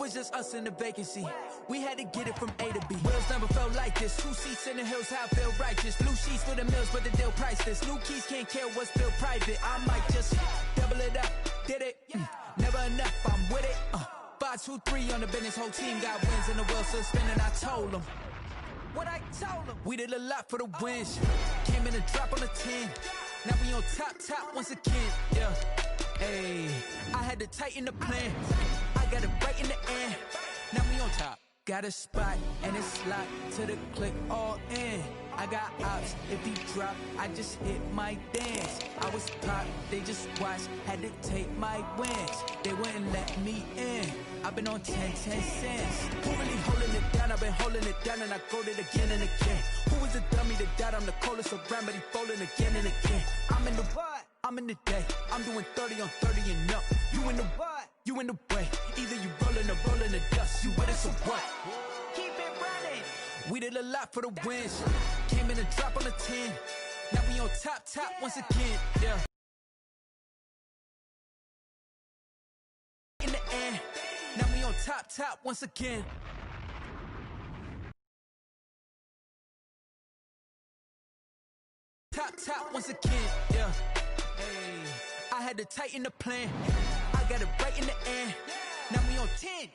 was just us in the vacancy. We had to get it from A to B. Wheels never felt like this. 2 seats in the hills, how I feel righteous. Blue sheets for the mills, but the deal priceless. New keys can't care what's built private. I might just double it up, did it. Never enough, I'm with it. 5, 2, 3 on the business. Whole team got wins and the wheels still spinning. I told them what I told them. We did a lot for the wins. Came in a drop on the 10. Now we on top once again. Yeah. Hey, I had to tighten the plan. I got it right in the end. Now we on top. Got a spot and it's locked to the click all in. I got ops, if he drop, I just hit my dance. I was pop, they just watched, had to take my wins. They wouldn't let me in. I've been on 10 cents. Who really holding it down? I've been holding it down and I go it again and again. Who is the dummy that died? I'm the coldest around, but he folding again and again. I'm in the what? I'm in the day. I'm doing 30 on 30 and up. You in the what? You in the way. Either you rolling the dust. You with us or what? Keep it running. We did a lot for the wins. Came in a drop on the 10. Now we on top once again. Yeah. In the air. Now we on top once again. Top once again. Yeah. Hey, I had to tighten the plan. I got it right in the air. Now we on 10.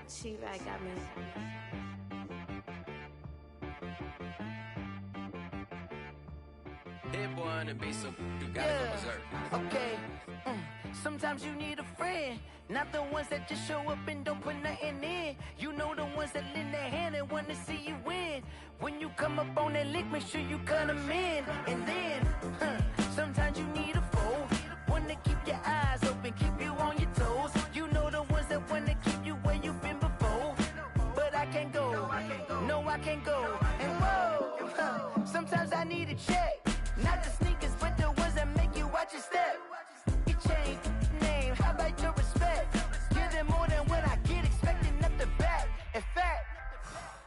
She right got me. That boy on the beat, so you gotta go berserk. Okay. Sometimes you need a friend, not the ones that just show up and don't put nothing in. You know the ones that lend their hand and want to see you win. When you come up on that lick, make sure you cut them in. And then, sometimes you need a foe, one to keep your eyes open, keep you on your toes. You know the ones that want to keep you where you've been before. But I can't go, no I can't go. And whoa, sometimes I need a check. Not the sneakers, but the ones that make you watch your step. You change name, how about your respect? Give them more than what I get, expecting up the back. In fact,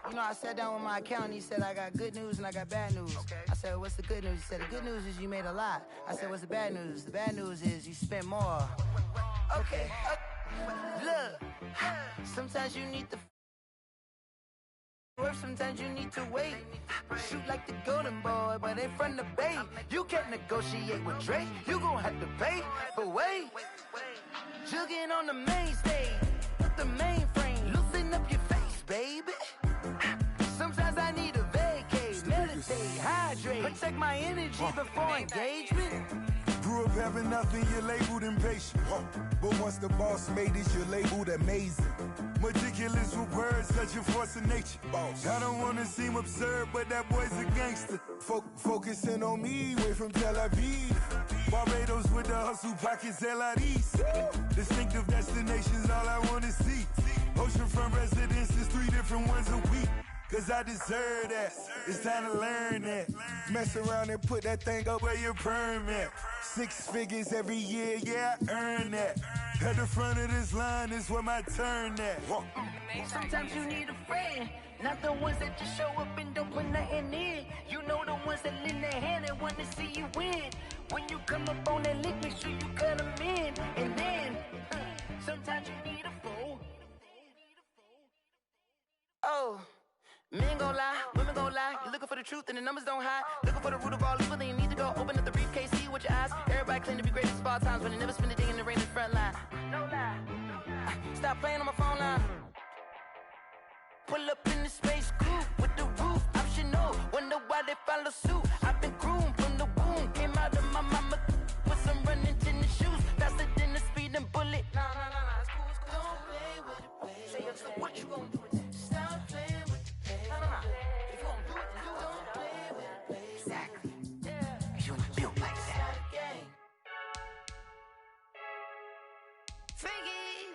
you know, I sat down with my accountant, he said I got good news and I got bad news. I said, what's the good news? He said, the good news is you made a lot. I said, what's the bad news? The bad news is you spent more. Okay, look, sometimes you need to work, sometimes you need to wait. Shoot like the golden boy, but in front of the bay. You can't negotiate with Drake, you gon' have to pay. But wait, jugging on the main stage, the mainframe, loosen up your face, baby. Sometimes I need a vacate, meditate, hydrate, protect my energy before engagement. Grew up having nothing, you're labeled impatient. But once the boss made it, you're labeled amazing. Meticulous with words, such a force of nature. I don't wanna seem absurd, but that boy's a gangster. Focusing on me, way from Tel Aviv. Barbados with the hustle pockets, LIDs. Distinctive destinations, all I wanna see. Oceanfront residences, 3 different ones a week. Cause I deserve that, it's time to learn that. Mess around and put that thing up where your perm at. 6 figures every year, yeah, I earn that. At the front of this line is where my turn at. Sometimes you need a friend, not the ones that just show up and don't put nothing in. You know the ones that lend their hand and want to see you win. When you come up on that lick, make sure you cut them in. And then, sometimes you need a fool. Oh. Men gon' lie, women gon' lie. You're looking for the truth and the numbers don't hide. Looking for the root of all evil, then you need to go open up the briefcase, see with your eyes. Everybody claim to be greatest of all times, but they never spend a day in the rain in the front line. No lie. Stop playing on my phone line. Pull up in the space coupe with the roof optional. Wonder why they follow suit. I've been groomed from the womb. Came out of my mama with some running tennis shoes. Faster than the speeding bullet. Nah, it's cool, it's cool. Don't play with it, baby. Say so what you gon' do with it? Stop playing with it. If you gon' do it, then don't play with it, baby. Exactly. Yeah. You ain't built like that. Freaky,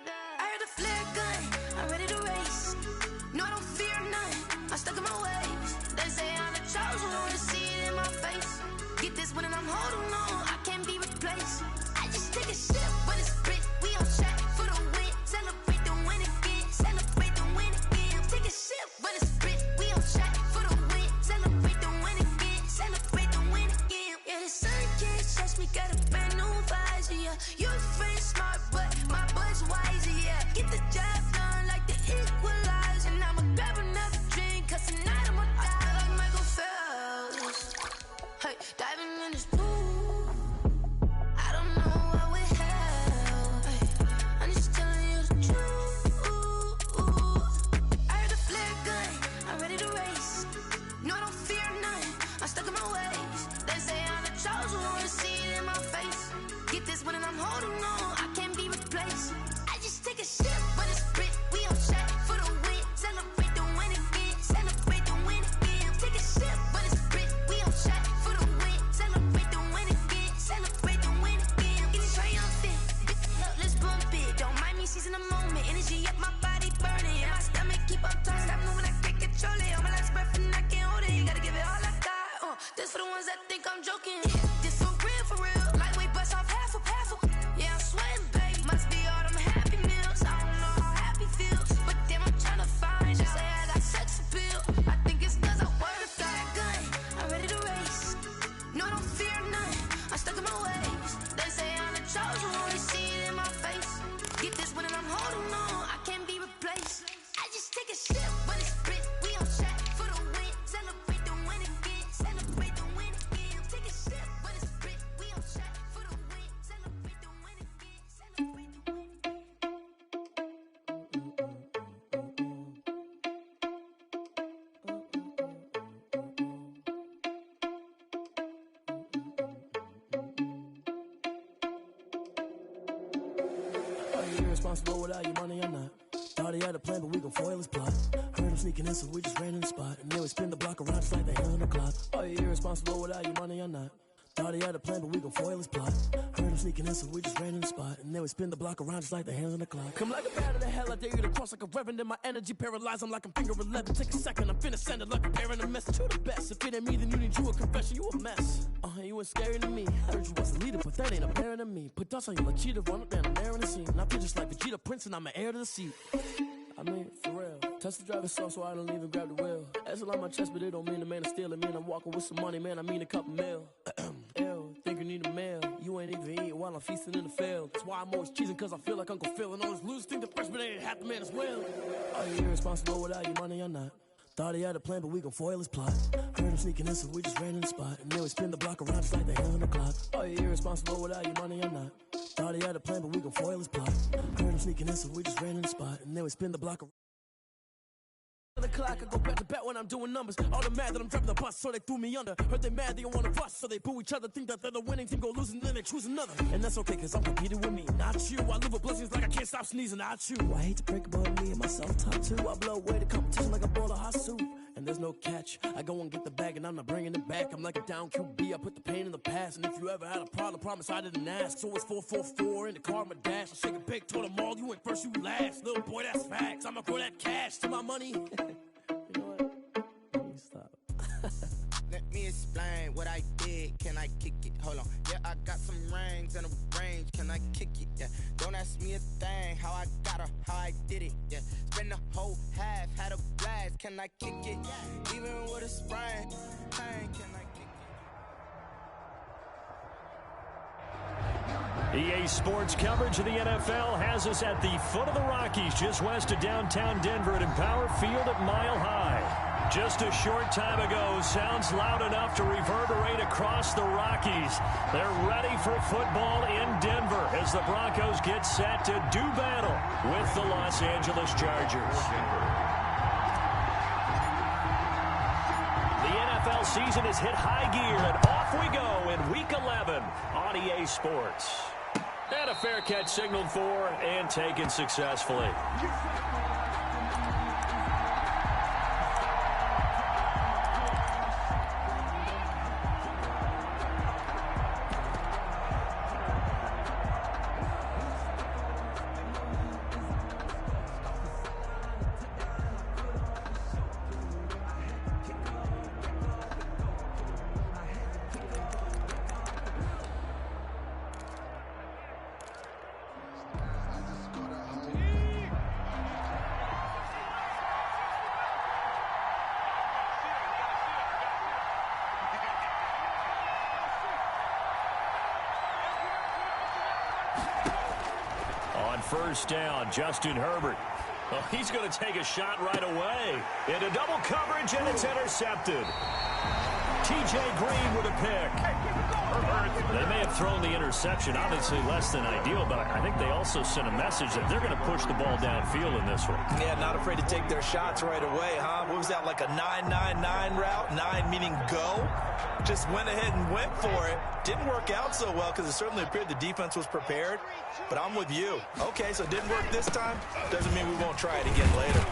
stuck in my ways. They say I'm the chosen one, see it in my face. Get this one and I'm holding on, I can't be replaced. I just take a sip, but it's spit. We on track for the win. Celebrate the win again. Celebrate the win again. Take a sip, but it's spit. We on track for the win. Celebrate the win again. Celebrate the win again. Yeah, the sun can't touch me. Got a brand new visor. Yeah, your friend smart, but my bud's wiser. Yeah, get the job done like the equalizer. And I'ma grab another drink, 'cause tonight I'ma die like Michael Phelps. Hey, diving in this pool. I don't know what would help. Hey, I'm just telling you the truth. I heard the flare gun, I'm ready to race. No, I don't fear none, I'm stuck in my ways. They say I'm the chosen one, see it in my face. Get this one and I'm holding on, I can't be replaced. I just take a sip, but it's spit. We on track for the win. Celebrate the win again. Celebrate the win again. Take a sip, but it's spit. We on track for the win. Celebrate the win again. Celebrate the win again. Get it triumphant. Look, let's bump it. Don't mind me seizing the moment. Energy up, my body burning. And my stomach keep up turning. Stop moving, I can't control it. On my last breath and I can't hold it. You gotta give it all I got. This for the ones that think I'm joking. This for real, for real. Lightweight bust off half a half a. Yeah, I'm sweating, babe. Must be all them happy meals. I don't know how happy feels, but damn, I'm tryna find you. Say I got sex appeal. I think it's 'cause I work a flat gun. I'm ready to race. No, I don't fear none. I'm stuck in my ways. They say I'm the chosen one, see it in my face. Get this one and I'm holding on, I can't be replaced. I just take a sip, but it's spit. We on track for the win. Celebrate the win again. Celebrate the win again. Take a sip, but it's spit. We on track for the win. Celebrate the win again. Celebrate the win. Are you irresponsible without your money or not? Thought he had a plan, but we gon' foil his plot. Heard him sneaking in, so we just ran in the spot. And then we spin the block around just like the hand on the clock. Are you irresponsible without your money or not? Thought he had a plan, but we gon' foil his plot. Heard him sneaking in, so we just ran in the spot. And then we spin the block around just like the hands on the clock. Come like a bat of the hell, I dare you to cross like a reverend. In my energy paralyzed, I'm like I'm finger 11. Take a second, I'm finna send it like a bearing a message to the best. If it ain't me, then you need you a confession, you a mess. You ain't scary to me. I heard you was a leader, but that ain't apparent to me. Put dust on you like cheetah, run up down the air in the scene. And I feel just like Vegeta Prince, and I'm an heir to the seat. I mean, for real. Touch the driver's soft, so I don't even grab the wheel. That's on my chest, but it don't mean the man is stealing. Man, I'm walking with some money, man, I mean a couple mil. Ew, think you need a meal. You ain't even eating while I'm feasting in the field. That's why I'm always cheesing, 'cause I feel like Uncle Phil. And all those losers think the freshman ain't half the man as well. Are you irresponsible without your money or not? Thought he had a plan, but we gon' foil his plot. Heard him sneaking in, so we just ran in the spot. And then we spin the block around just like the hands on the clock. Are you irresponsible without your money or not? Thought he had a plan, but we gon' foil his plot. Heard him sneaking in, so we just ran in the spot. And then we spin the block around. The clock, I go back to bet when I'm doing numbers. All the mad that I'm driving the bus, so they threw me under. Heard they mad, they don't wanna bust, so they boo each other. Think that they're the winning team, go losing, then they choose another. And that's okay, 'cause I'm competing with me, not you. I live with blessings like I can't stop sneezing, not you. I hate to break about me and my self-talk too. I blow away the competition like a bowl of hot soup. And there's no catch, I go and get the bag and I'm not bringing it back. I'm like a down QB, I put the pain in the past. And if you ever had a problem, promise I didn't ask. So it's 444 in the car, my dash. I shake a big, told them all, you ain't first, you last. Little boy, that's facts, I'ma throw that cash to my money. You know what? Let me stop. Let me explain what I did. Can I kick it? Hold on. Yeah, I got some rings and a range. Can I kick it? Yeah. Don't ask me a thing. How I got her, how I did it. Yeah. Spend the whole half, had a blast. Can I kick it? Even with a sprain. Hey, can I kick it? EA Sports coverage of the NFL has us at the foot of the Rockies, just west of downtown Denver at Empower Field at Mile High. Just a short time ago, sounds loud enough to reverberate across the Rockies. They're ready for football in Denver as the Broncos get set to do battle with the Los Angeles Chargers. The NFL season has hit high gear, and off we go in Week 11 on EA Sports. And a fair catch signaled for and taken successfully. first down. Justin Herbert. Oh, he's going to take a shot right away. Into double coverage, and it's intercepted. T.J. Green with a pick. They may have thrown the interception, obviously less than ideal, but I think they also sent a message that they're going to push the ball downfield in this one. Yeah, not afraid to take their shots right away, huh? What was that, like a 9-9-9 route? 9 meaning go? Just went ahead and went for it. Didn't work out so well because it certainly appeared the defense was prepared, but I'm with you. Okay, so it didn't work this time. Doesn't mean we won't try it again later.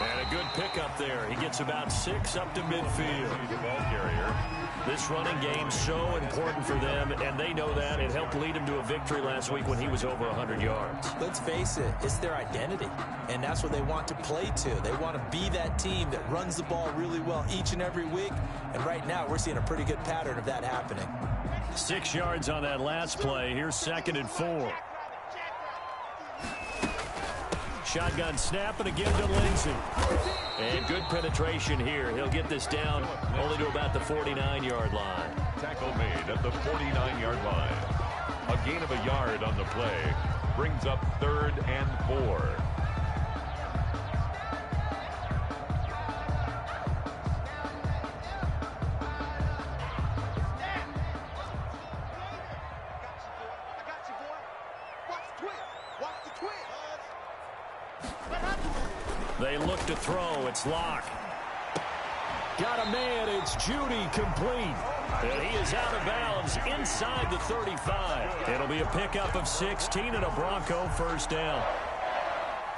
And a good pickup there. He gets about 6 up to midfield. Ball carrier. This running game so important for them, and they know that. It helped lead him to a victory last week when he was over 100 yards. Let's face it, it's their identity, and that's what they want to play to. They want to be that team that runs the ball really well each and every week, and right now we're seeing a pretty good pattern of that happening. 6 yards on that last play. Here's 2nd and 4. Shotgun snap, and again to Lindsey. And good penetration here. He'll get this down only to about the 49-yard line. Tackle made at the 49-yard line. A gain of a yard on the play brings up 3rd and 4. They look to throw. It's Locke. Got a man. It's Judy complete. And he is out of bounds inside the 35. It'll be a pickup of 16 and a Bronco first down.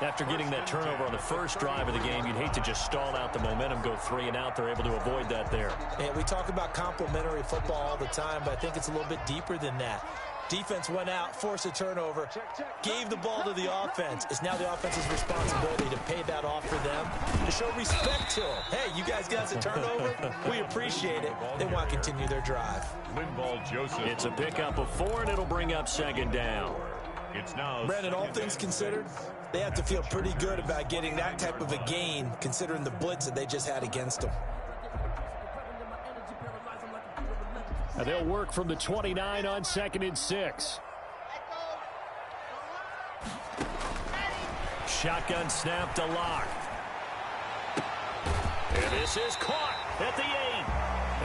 After getting that turnover on the first drive of the game, you'd hate to just stall out the momentum, go 3 and out. They're able to avoid that there. And we talk about complementary football all the time, but I think it's a little bit deeper than that. Defense went out, forced a turnover, gave the ball to the offense. It's now the offense's responsibility to pay that off for them, to show respect to them. Hey, you guys got us a turnover? We appreciate it. They want to continue their drive. It's a pickup of 4, and it'll bring up 2nd down. It's now Brandon, all things considered, they have to feel pretty good about getting that type of a gain, considering the blitz that they just had against them. And they'll work from the 29 on 2nd and 6. Shotgun snap to Locke. And this is caught at the 8.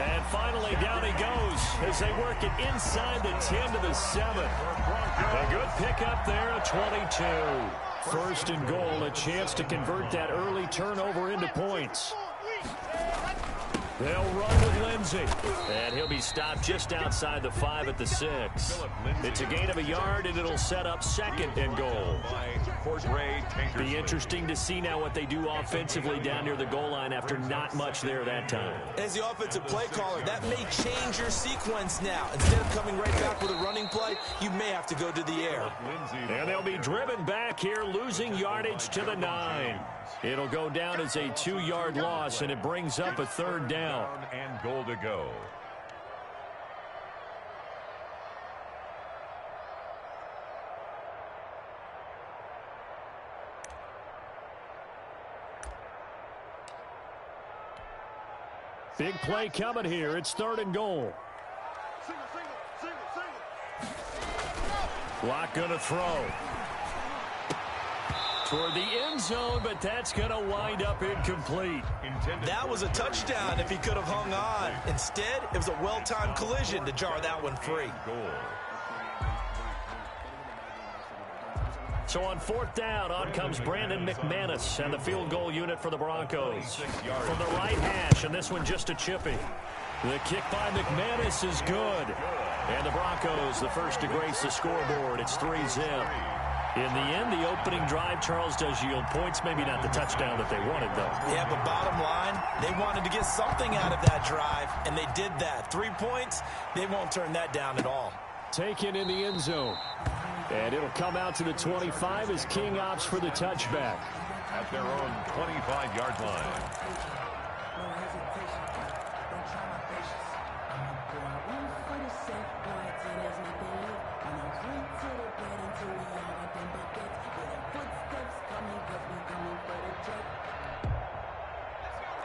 And finally down he goes as they work it inside the 10 to the 7. A good pickup there, a 22. 1st and goal, a chance to convert that early turnover into points. They'll run with Lindsey. And he'll be stopped just outside the 5 at the 6. It's a gain of a yard, and it'll set up 2nd and goal. Be interesting to see now what they do offensively down near the goal line after not much there that time. As the offensive play caller, that may change your sequence now. Instead of coming right back with a running play, you may have to go to the air. And they'll be driven back here, losing yardage to the 9. It'll go down as a 2-yard loss, and it brings up a 3rd down. And goal to go. Big play coming here. It's 3rd and goal. Locke going to throw. Toward the end zone, but that's going to wind up incomplete. That was a touchdown if he could have hung on. Instead, it was a well-timed collision to jar that one free. So on 4th down, on comes Brandon McManus and the field goal unit for the Broncos. From the right hash, and this one just a chippy. The kick by McManus is good. And the Broncos, the first to grace the scoreboard. It's 3-zip. In the end, the opening drive, Charles, does yield points. Maybe not the touchdown that they wanted, though. Yeah, but bottom line, they wanted to get something out of that drive, and they did that. 3 points, they won't turn that down at all. Taken in the end zone. And it'll come out to the 25 as King opts for the touchback. At their own 25-yard line.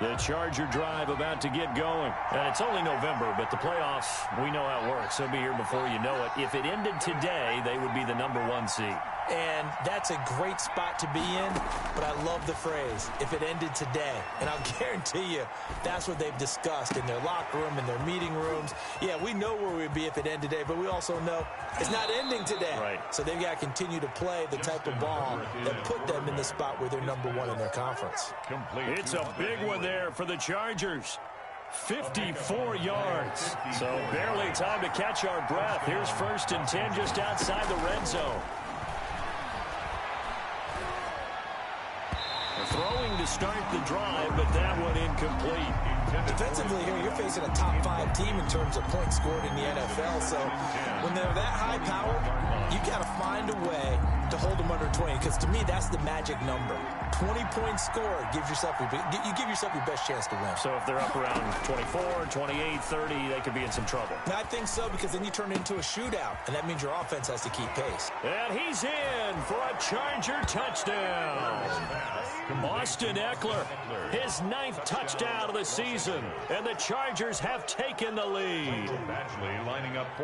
The Charger drive about to get going. And it's only November, but the playoffs, we know how it works. They'll be here before you know it. If it ended today, they would be the #1 seed. And that's a great spot to be in, but I love the phrase, if it ended today. And I'll guarantee you that's what they've discussed in their locker room, in their meeting rooms. Yeah, we know where we'd be if it ended today, but we also know it's not ending today. Right. So they've got to continue to play the type of ball that put them in the spot where they're #1 in their conference. It's a big one there for the Chargers. 54 yards. So barely time to catch our breath. Here's 1st and 10 just outside the red zone. Throwing to start the drive, but that one incomplete. Defensively here, you're facing a top 5 team in terms of points scored in the NFL. So when they're that high powered, you got to find a way to hold them under 20. Because to me, that's the magic number. 20 points scored gives yourself you give yourself your best chance to win. So if they're up around 24, 28, 30, they could be in some trouble. I think so, because then you turn it into a shootout, and that means your offense has to keep pace. And he's in for a Charger touchdown. Austin Eckler, his 9th touchdown of the season, and the Chargers have taken the lead.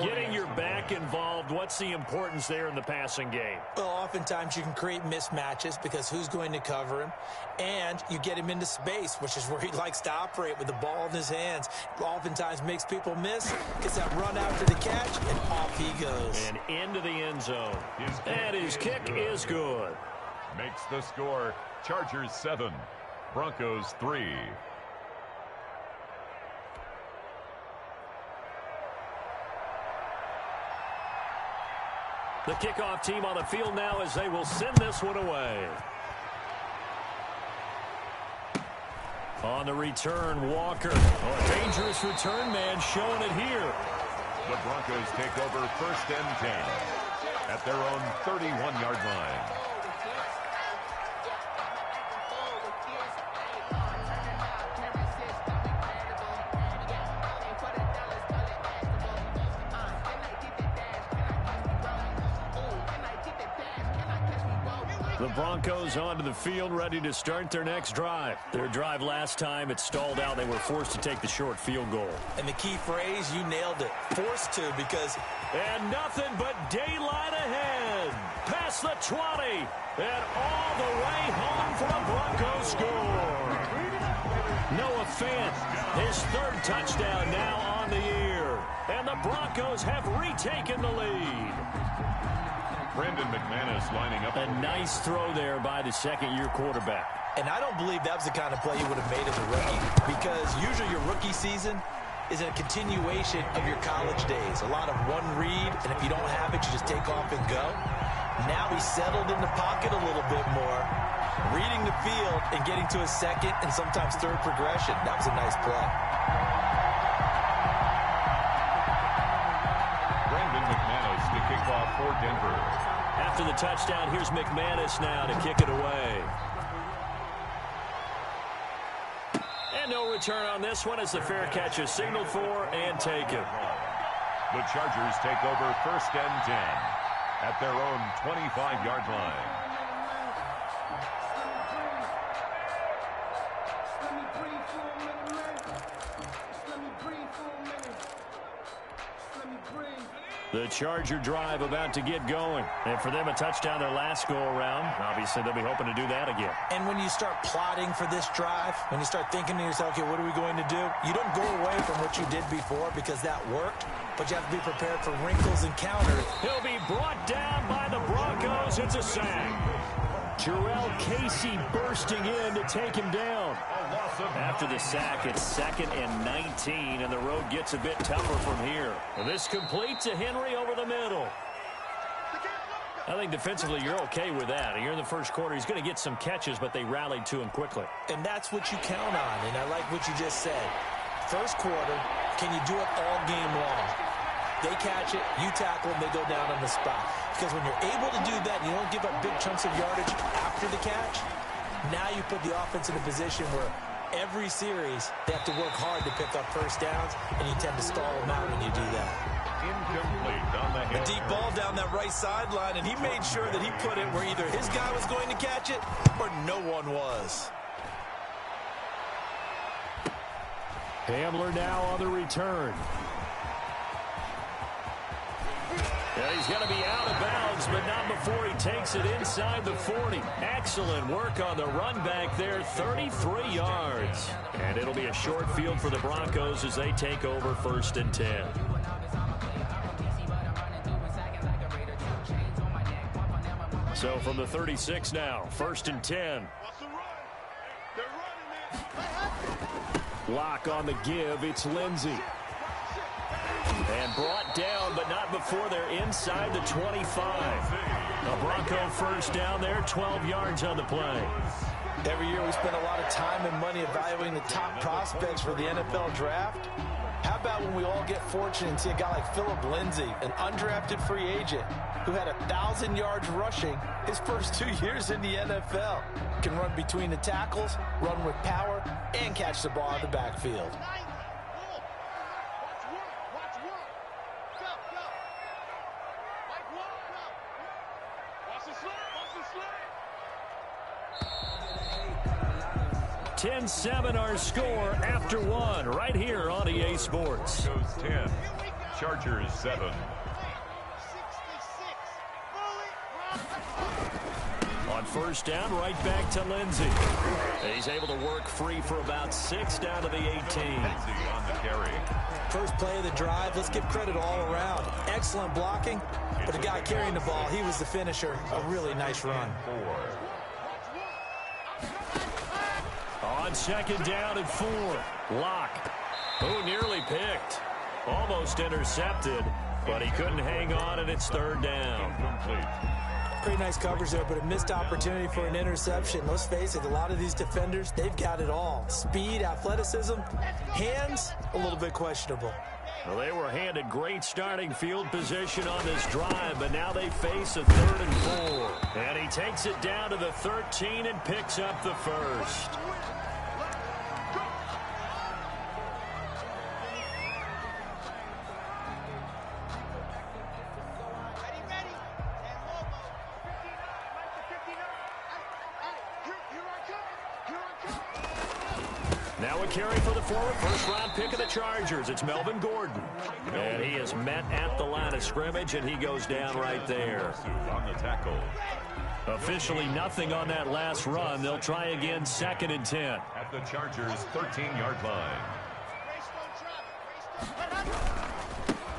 Getting your back involved, what's the importance there in the passing game? Well, oftentimes you can create mismatches because who's going to cover him, and you get him into space, which is where he likes to operate with the ball in his hands. Oftentimes makes people miss, gets that run after the catch, and off he goes. And into the end zone. And his kick is good. Makes the score Chargers 7, Broncos 3. The kickoff team on the field now as they will send this one away. On the return, Walker. Oh, a dangerous return man showing it here. The Broncos take over 1st and 10 at their own 31-yard line. The Broncos onto the field, ready to start their next drive. Their drive last time, it stalled out. They were forced to take the short field goal. And the key phrase, you nailed it. Forced to, because... And nothing but daylight ahead. Past the 20. And all the way home for a Broncos score. Noah Fant, his 3rd touchdown now on the year. And the Broncos have retaken the lead. Brandon McManus lining up. A nice throw there by the 2nd-year quarterback. And I don't believe that was the kind of play you would have made as a rookie, because usually your rookie season is a continuation of your college days. A lot of one read, and if you don't have it, you just take off and go. Now he's settled in the pocket a little bit more, reading the field and getting to a 2nd and sometimes 3rd progression. That was a nice play. Brandon McManus to kick off for Denver. After the touchdown, here's McManus now to kick it away. And no return on this one as the fair catch is signaled for and taken. The Chargers take over 1st and 10 at their own 25-yard line. The Charger drive about to get going. And for them, a touchdown their last go-around. Obviously, they'll be hoping to do that again. And when you start plotting for this drive, when you start thinking to yourself, okay, what are we going to do? You don't go away from what you did before because that worked, but you have to be prepared for wrinkles and counters. He'll be brought down by the Broncos. It's a sack. Jarrell Casey bursting in to take him down. After the sack, it's 2nd and 19, and the road gets a bit tougher from here. This complete to Henry over the middle. I think defensively you're okay with that. You're in the first quarter. He's going to get some catches, but they rallied to him quickly. And that's what you count on, and I like what you just said. First quarter, can you do it all game long? They catch it, you tackle them, they go down on the spot. Because when you're able to do that, you don't give up big chunks of yardage after the catch. Now you put the offense in a position where every series they have to work hard to pick up first downs, and you tend to stall them out when you do that. Incomplete on the A deep ball down that right sideline, and he made sure that he put it where either his guy was going to catch it or no one was. Hamler now on the return. And he's going to be out of bounds but not before he takes it inside the 40. Excellent work on the run back there, 33 yards. And it'll be a short field for the Broncos as they take over 1st and 10. So from the 36 now, 1st and 10. Lock on the give. It's Lindsey. And brought down, but not before they're inside the 25. A Bronco first down there, 12 yards on the play. Every year we spend a lot of time and money evaluating the top prospects for the NFL draft. How about when we all get fortunate and see a guy like Phillip Lindsay, an undrafted free agent who had 1,000 yards rushing his first 2 years in the NFL. Can run between the tackles, run with power, and catch the ball in the backfield. Ten 10-7 our score after one right here on EA Sports. Goes 10. Chargers 7. On first down, right back to Lindsey. He's able to work free for about 6 down to the 18. Lindsey on the carry. First play of the drive, let's give credit all around. Excellent blocking, but the guy carrying the ball, he was the finisher. A really nice run. 4. On second down and 4. Lock. Oh, nearly picked. Almost intercepted, but he couldn't hang on, and it's 3rd down. Complete. Pretty nice coverage there, but a missed opportunity for an interception. Let's face it, a lot of these defenders, they've got it all. Speed, athleticism, hands, a little bit questionable. Well, they were handed great starting field position on this drive, but now they face a 3rd and 4. And he takes it down to the 13 and picks up the first. Now a carry for the former first-round pick of the Chargers. It's Melvin Gordon. And he is met at the line of scrimmage, and he goes down right there. On the tackle. Officially nothing on that last run. They'll try again 2nd and 10. At the Chargers' 13-yard line.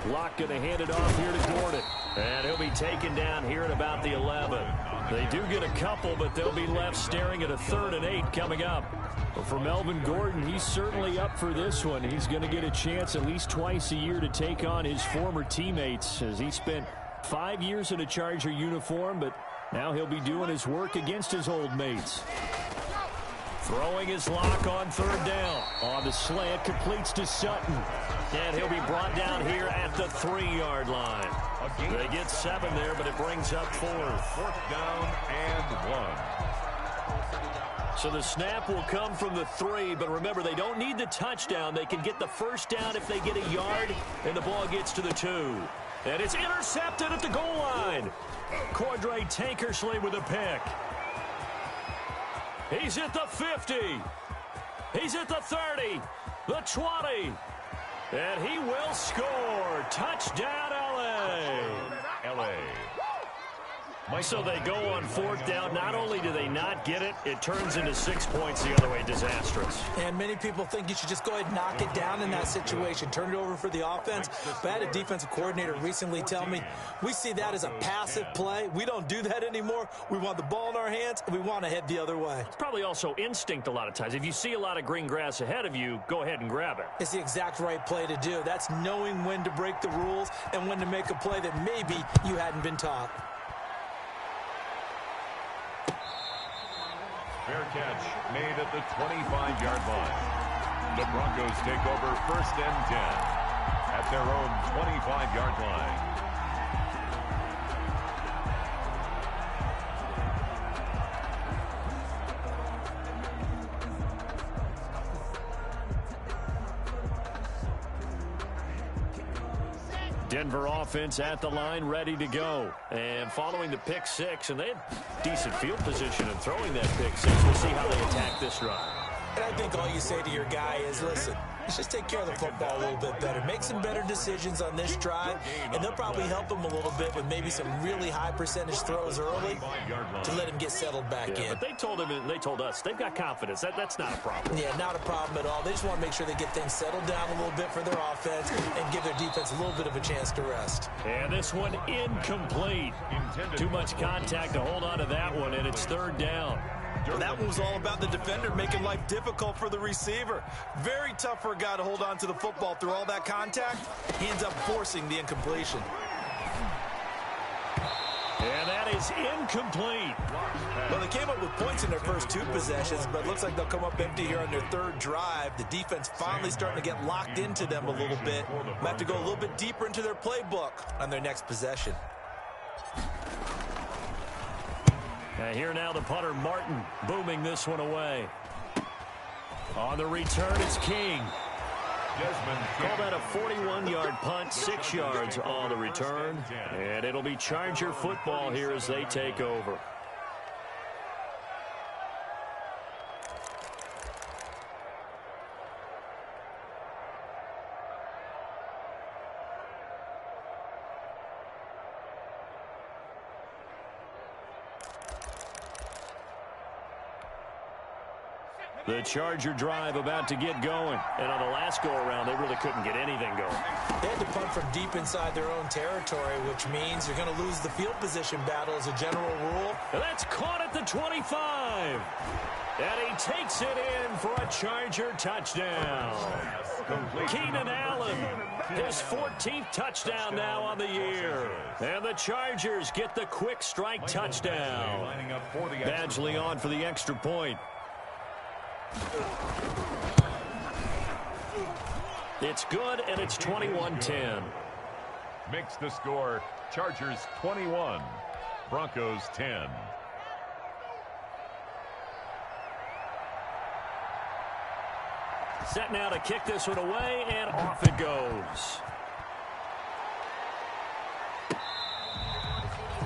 Locke going to hand it off here to Gordon. And he'll be taken down here at about the 11. They do get a couple, but they'll be left staring at a 3rd and 8 coming up. Well, for Melvin Gordon, he's certainly up for this one. He's going to get a chance at least twice a year to take on his former teammates, as he spent 5 years in a Charger uniform, but now he'll be doing his work against his old mates. Throwing his Lock on 3rd down. On the slant, completes to Sutton. And he'll be brought down here at the 3-yard line. They get 7 there, but it brings up 4th. 4th down and 1. So the snap will come from the 3, but remember, they don't need the touchdown. They can get the first down if they get a yard, and the ball gets to the 2. And it's intercepted at the goal line. Cordray Tankersley with a pick. He's at the 50. He's at the 30. The 20. And he will score. Touchdown, L.A. L.A. So they go on 4th down. Not only do they not get it, it turns into 6 points the other way. Disastrous. And many people think you should just go ahead and knock it down in that situation. Turn it over for the offense. But I had a defensive coordinator recently tell me, we see that as a passive play. We don't do that anymore. We want the ball in our hands, and we want to head the other way. It's probably also instinct a lot of times. If you see a lot of green grass ahead of you, go ahead and grab it. It's the exact right play to do. That's knowing when to break the rules and when to make a play that maybe you hadn't been taught. Fair catch made at the 25-yard line. The Broncos take over 1st and 10 at their own 25-yard line. Denver offense at the line, ready to go. And following the pick 6, and they had decent field position in throwing that pick 6. We'll see how they attack this run. And I think all you say to your guy is, listen, let's just take care of the football a little bit better. Make some better decisions on this drive, and they'll probably help him a little bit with maybe some really high percentage throws early to let him get settled back in. But they told him, and they told us, they've got confidence. That's not a problem. Yeah, not a problem at all. They just want to make sure they get things settled down a little bit for their offense and give their defense a little bit of a chance to rest. And this one incomplete. Too much contact to hold on to that one, and it's third down. Well, that one was all about the defender making life difficult for the receiver. Very tough for a guy to hold on to the football through all that contact. He ends up forcing the incompletion. And that is incomplete. Well, they came up with points in their first 2 possessions, but it looks like they'll come up empty here on their third drive. The defense finally starting to get locked into them a little bit. Might have to go a little bit deeper into their playbook on their next possession. Here now the punter, Martin, booming this one away. On the return, it's King. Call that a 41-yard punt, 6 yards on the return. And it'll be Charger football here as they take over. The Charger drive about to get going. And on the last go-around, they really couldn't get anything going. They had to punt from deep inside their own territory, which means you're going to lose the field position battle as a general rule. And that's caught at the 25. And he takes it in for a Charger touchdown. Keenan Allen, his 14th touchdown now on the year. And the Chargers get the quick strike touchdown. Badgley on for the extra point. It's good, and it's 21-10. Makes the score Chargers 21, Broncos 10. Set now to kick this one away, and off it goes.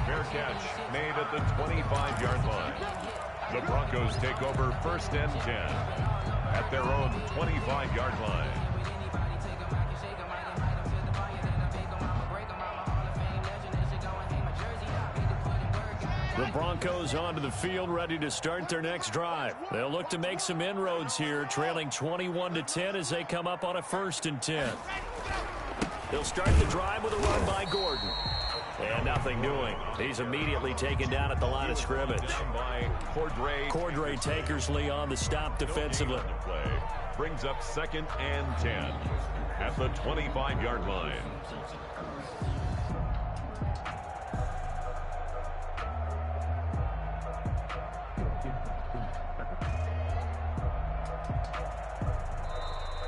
Fair catch made at the 25-yard line. The Broncos take over first and 10 at their own 25-yard line. The Broncos onto the field, ready to start their next drive. They'll look to make some inroads here, trailing 21-10 as they come up on a 1st and 10. They'll start the drive with a run by Gordon. And nothing doing. He's immediately taken down at the line of scrimmage. Cordray Tankersley on the stop defensively. Brings up 2nd and 10 at the 25-yard line.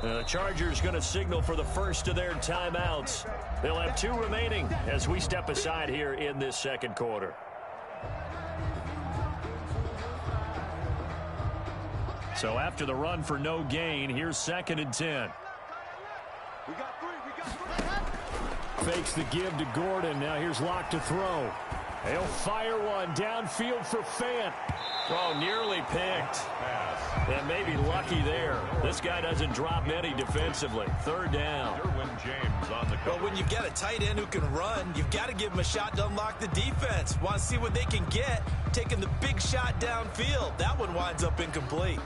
The Chargers going to signal for the first of their timeouts. They'll have 2 remaining as we step aside here in this second quarter. So after the run for no gain, here's 2nd and 10. Fakes the give to Gordon. Now here's Locke to throw. He'll fire one downfield for Fant. Oh, nearly picked. And maybe lucky there. This guy doesn't drop many defensively. 3rd down. Well, when you've got a tight end who can run, you've got to give him a shot to unlock the defense. Want to see what they can get, taking the big shot downfield. That one winds up incomplete.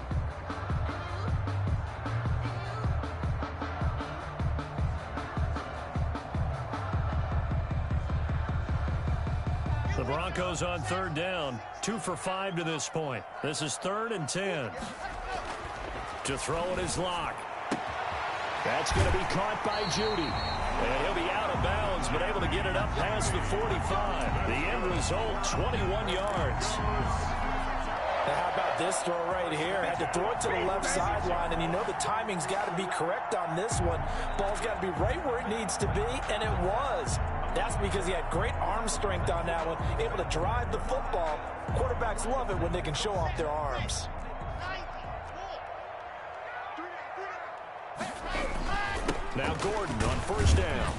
The Broncos on 3rd down. 2 for 5 to this point. This is 3rd and 10. To throw it is Locke. That's going to be caught by Judy. And he'll be out of bounds, but able to get it up past the 45. The end result, 21 yards. Now how about this throw right here? Had to throw it to the left sideline, and you know the timing's got to be correct on this one. Ball's got to be right where it needs to be, and it was. That's because he had great arm strength on that one, able to drive the football. Quarterbacks love it when they can show off their arms. Now Gordon on 1st down.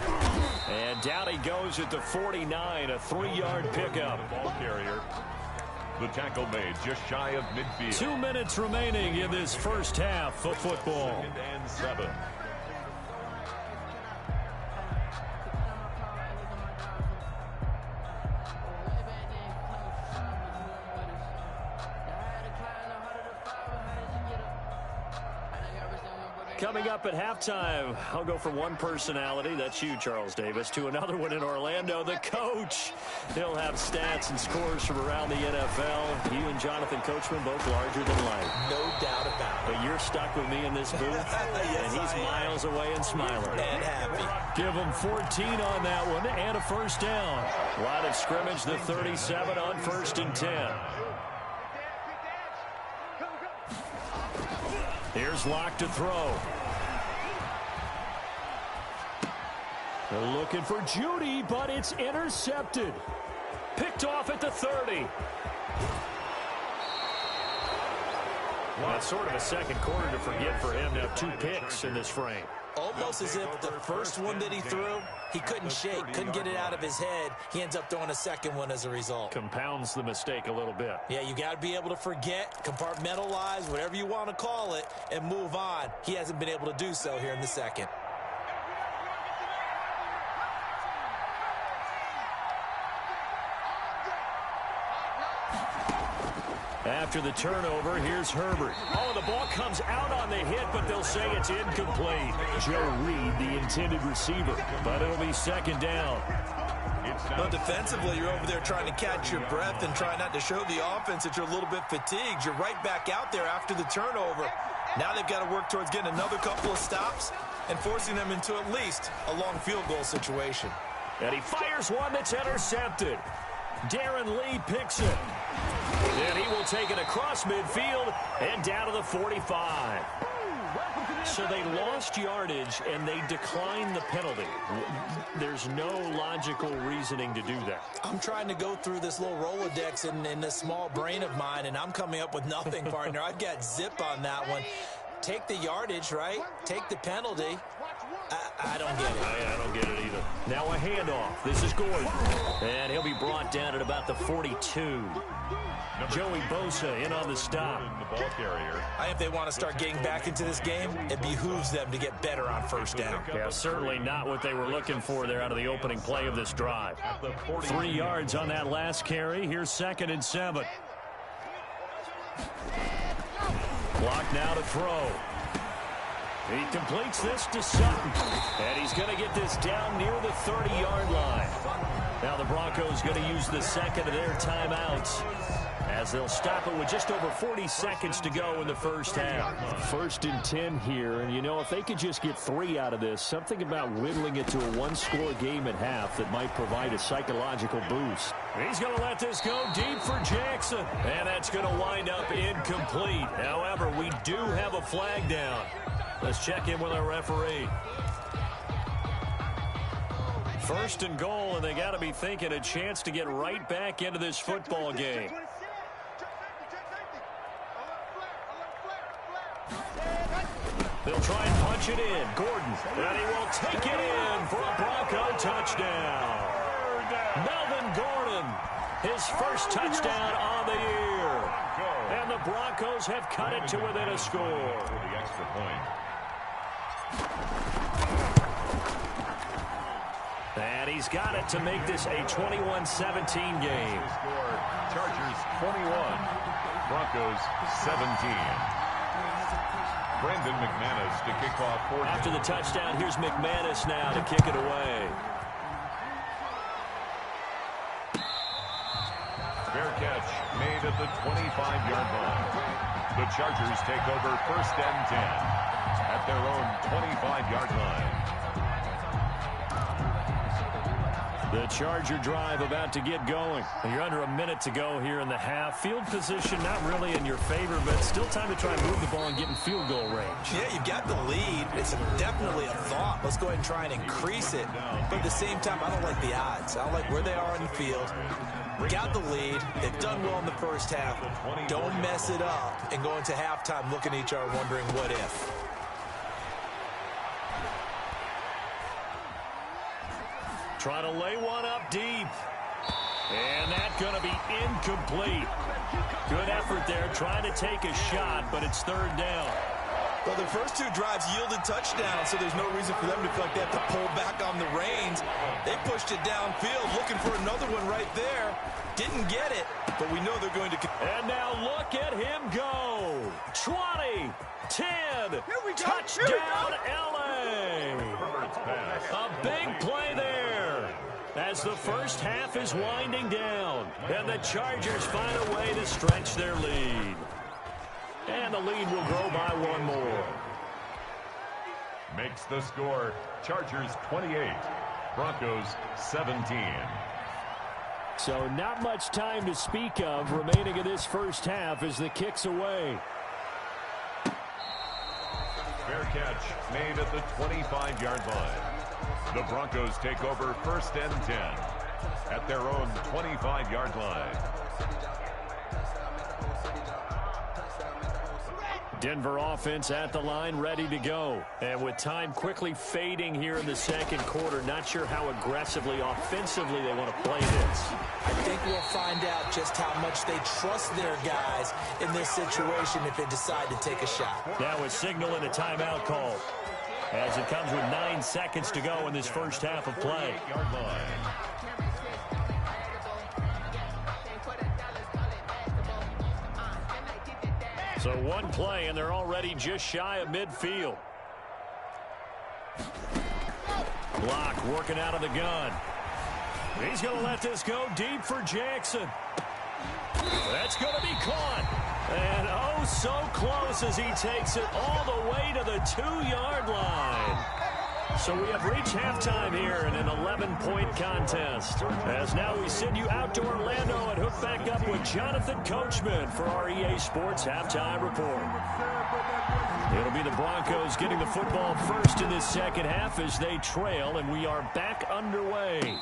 And down he goes at the 49, a 3-yard pickup. Ball carrier. The tackle made just shy of midfield. 2 minutes remaining in this first half of football. 2nd and 7. Coming up at halftime, I'll go from one personality, that's you, Charles Davis, to another one in Orlando, the coach. He'll have stats and scores from around the NFL. You and Jonathan Coachman both larger than life. No doubt about it. But you're stuck with me in this booth, yes, and he's miles away and smiling. And happy. Give him 14 on that one and a first down. Line of scrimmage, the 37 on 1st and 10. Here's Locke to throw. They're looking for Judy, but it's intercepted. Picked off at the 30. Well, it's sort of a second quarter to forget for him to have 2 picks in this frame. Almost as if the first one that he threw, he couldn't shake, couldn't get it out of his head. He ends up throwing a second one as a result. Compounds the mistake a little bit. Yeah, you got to be able to forget, compartmentalize, whatever you want to call it, and move on. He hasn't been able to do so here in the second. After the turnover, here's Herbert. Oh, the ball comes out on the hit, but they'll say it's incomplete. Joe Reed, the intended receiver, but it'll be second down. Well, defensively, you're over there trying to catch your breath and try not to show the offense that you're a little bit fatigued. You're right back out there after the turnover. Now they've got to work towards getting another couple of stops and forcing them into at least a long field goal situation. And he fires one that's intercepted. Darren Lee picks it. And he will take it across midfield and down to the 45. So they lost yardage and they declined the penalty. There's no logical reasoning to do that. I'm trying to go through this little Rolodex in this small brain of mine, and I'm coming up with nothing, partner. I've got zip on that one. Take the yardage, right? Take the penalty. I don't get it. I don't get it either. Now a handoff. This is Gordon. And he'll be brought down at about the 42. Joey Bosa in on the stop. The ball carrier. If they want to start getting back into this game, it behooves them to get better on first down. Yeah, certainly not what they were looking for there out of the opening play of this drive. 3 yards on that last carry. Here's 2nd and 7. Clock now to throw. He completes this to Sutton. And he's going to get this down near the 30-yard line. Now the Broncos going to use the second of their timeouts as they'll stop it with just over 40 seconds to go in the first half. 1st and 10 here, and you know, if they could just get 3 out of this, something about whittling it to a 1-score game at half that might provide a psychological boost. He's going to let this go deep for Jackson, and that's going to wind up incomplete. However, we do have a flag down. Let's check in with our referee. 1st and goal, and they got to be thinking a chance to get right back into this football game. They'll try and punch it in. Gordon, and he will take it in for a Bronco touchdown. Melvin Gordon, his first touchdown on the year. And the Broncos have cut it to within a score. For the extra point. And he's got it to make this a 21-17 game. Score, Chargers 21, Broncos 17. Brandon McManus to kick off. After the touchdown, here's McManus now to kick it away. Fair catch made at the 25-yard line. The Chargers take over 1st and 10 at their own 25-yard line. The Charger drive about to get going. You're under a minute to go here in the half. Field position not really in your favor, but still time to try and move the ball and get in field goal range. Yeah, you've got the lead. It's definitely a thought. Let's go ahead and try and increase it. But at the same time, I don't like the odds. I don't like where they are on the field. Got the lead. They've done well in the first half. Don't mess it up and go into halftime looking at each other wondering what if. Trying to lay one up deep. And that's going to be incomplete. Good effort there trying to take a shot, but it's 3rd down. Well, the first 2 drives yielded touchdowns, so there's no reason for them to feel like they have to pull back on the reins. They pushed it downfield, looking for another one right there. Didn't get it, but we know they're going to... And now look at him go. 20, 10. Touchdown, L.A. A big play there as the first half is winding down. And the Chargers find a way to stretch their lead. And the lead will grow by one more. Makes the score Chargers 28, Broncos 17. So not much time to speak of remaining in this first half as the kick's away. Fair catch made at the 25-yard line. The Broncos take over 1st and 10 at their own 25-yard line. Denver offense at the line, ready to go. And with time quickly fading here in the second quarter, not sure how aggressively, offensively they want to play this. I think we'll find out just how much they trust their guys in this situation if they decide to take a shot. Now it's signaling a timeout call as it comes with 9 seconds to go in this first half of play. So one play, and they're already just shy of midfield. Block working out of the gun. He's going to let this go deep for Jackson. That's going to be caught. And oh, so close as he takes it all the way to the 2-yard line. So we have reached halftime here in an 11-point contest. As now we send you out to Orlando and hook back up with Jonathan Coachman for our EA Sports Halftime Report. It'll be the Broncos getting the football first in this second half as they trail, and we are back underway.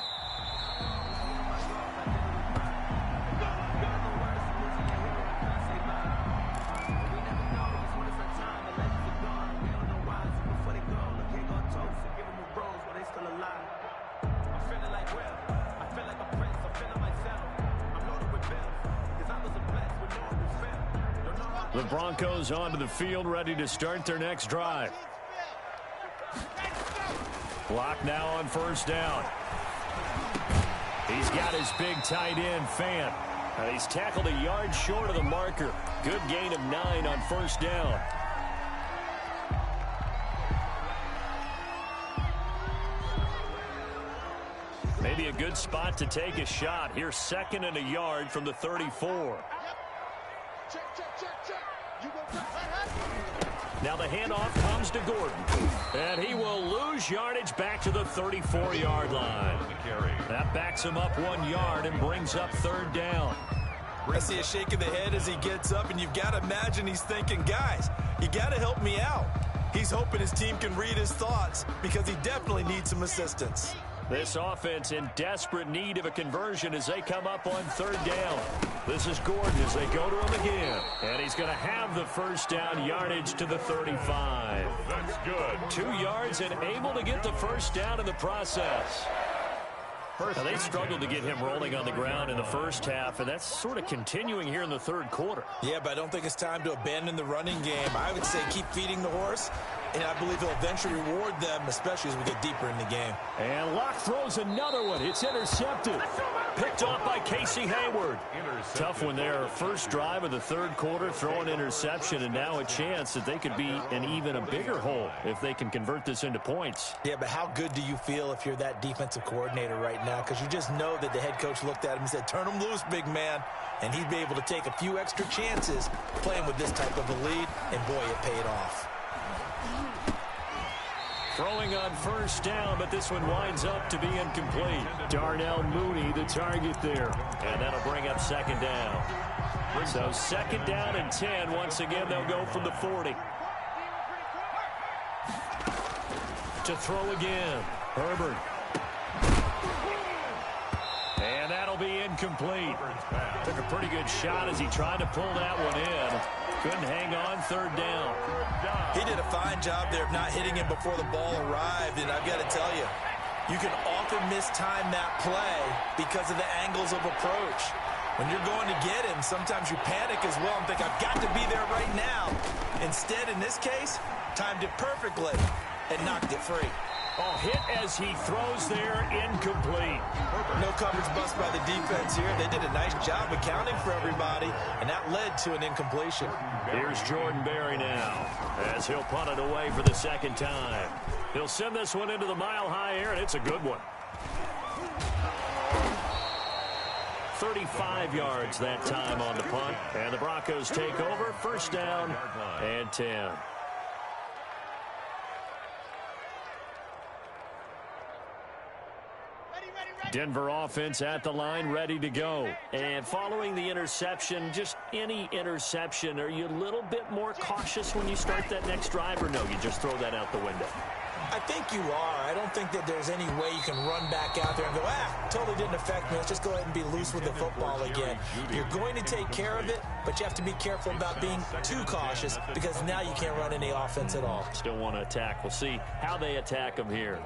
The Broncos onto the field, ready to start their next drive. Block now on 1st down. He's got his big tight end, Fant. He's tackled a yard short of the marker. Good gain of 9 on 1st down. Maybe a good spot to take a shot. Here's 2nd and a yard from the 34. Now the handoff comes to Gordon. And he will lose yardage back to the 34-yard line. That backs him up 1 yard and brings up 3rd down. I see a shake of the head as he gets up, and you've got to imagine he's thinking, guys, you got to help me out. He's hoping his team can read his thoughts because he definitely needs some assistance. This offense in desperate need of a conversion as they come up on 3rd down. This is Gordon as they go to him again. And he's going to have the 1st down yardage to the 35. That's good. 2 yards and able to get the 1st down in the process. Now, they struggled to get him rolling on the ground in the first half, and that's sort of continuing here in the 3rd quarter. Yeah, but I don't think it's time to abandon the running game. I would say keep feeding the horse, and I believe he'll eventually reward them, especially as we get deeper in the game. And Locke throws another one. It's intercepted. Picked off by Casey Hayward. Tough one there. First drive of the 3rd quarter, throw an interception, and now a chance that they could be in even a bigger hole if they can convert this into points. Yeah, but how good do you feel if you're that defensive coordinator right now? Because you just know that the head coach looked at him and said, turn him loose, big man. And he'd be able to take a few extra chances playing with this type of a lead, and boy, it paid off. Throwing on 1st down, but this one winds up to be incomplete. Darnell Mooney, the target there. And that'll bring up 2nd down. So 2nd down and 10. Once again, they'll go from the 40. To throw again. Herbert. And that'll be incomplete. Took a pretty good shot as he tried to pull that one in. Couldn't hang on 3rd down. He did a fine job there of not hitting him before the ball arrived, and I've got to tell you, you can often mistime that play because of the angles of approach. When you're going to get him, sometimes you panic as well and think, I've got to be there right now. Instead, in this case, timed it perfectly and knocked it free. Oh, hit as he throws there, incomplete. No coverage bust by the defense here. They did a nice job accounting for everybody, and that led to an incompletion. Here's Jordan Berry now, as he'll punt it away for the second time. He'll send this one into the mile-high air, and it's a good one. 35 yards that time on the punt, and the Broncos take over, first down and 10. Denver offense at the line, ready to go. And following the interception, just any interception, are you a little bit more cautious when you start that next drive, or no, you just throw that out the window? I think you are. I don't think that there's any way you can run back out there and go, totally didn't affect me. Let's just go ahead and be loose with the football again. You're going to take care of it, but you have to be careful about being too cautious because now you can't run any offense at all. Still want to attack. We'll see how they attack them here.